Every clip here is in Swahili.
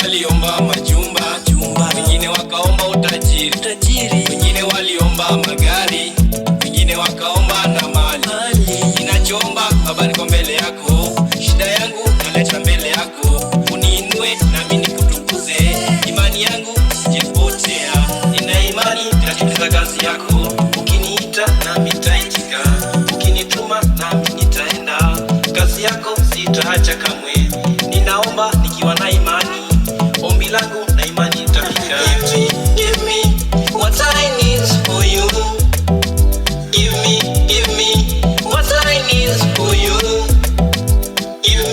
waliomba majumba, wengine wakaomba utajiri, wengine waliomba magari, wengine wakaomba na mali. Ninachoomba Baba niko mbele yako, shida yangu naleta mbele yako, uniinue nami nikutukuze, imani yangu isijepotea. Nina imani katika kazi yako, ukiniita nami nitaitika, ukinituma nami nitaenda, kazi yako sitaacha kamwe. Ninaomba nikiwa na imani, ombi langu na imani itafika. Give me what I need for you. Give me what I need for you. Give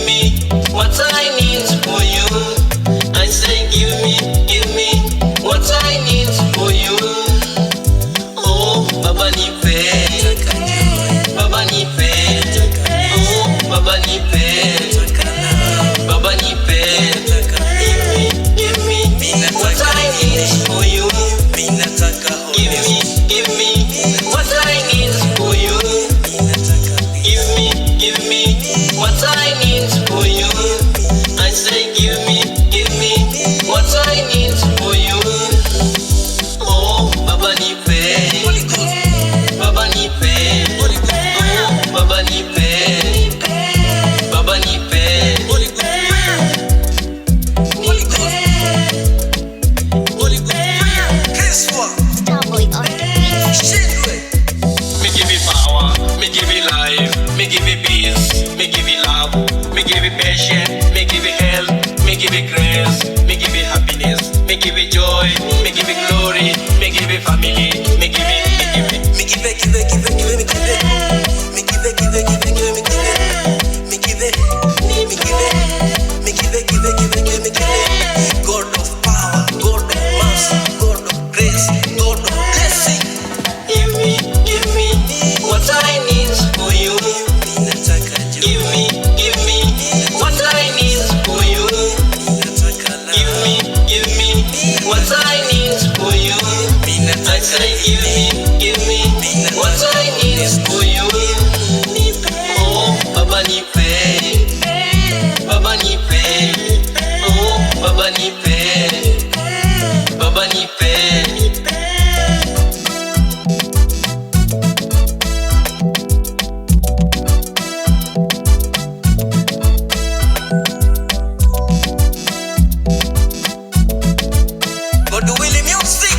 me what I need for you. I say give me what I need for you. Oh Baba nipe, Baba nipe, oh Baba nipe, Baba nipe. Give me what I need for you. Give me what I need for you. Give me what I need for you. I say give me what I need for you. Oh Baba nipe, Baba nipe, oh Baba nipe, Baba nipe. Starboy on the beat. Me give it power, me give it life, me give it peace, me give it love, me give it patience, me give it health, me give it grace, me give it happiness, me give it joy, me give it glory, me give it family, me give it. God of power, God of mercy, God of grace, God of blessing. Give me what I need for you. Give me what I need for you. Give me what I need for you. I say give me what I need for you. Oh Baba nipe, Baba nipe, oh Baba nipe, Baba nipe. God Willie Music.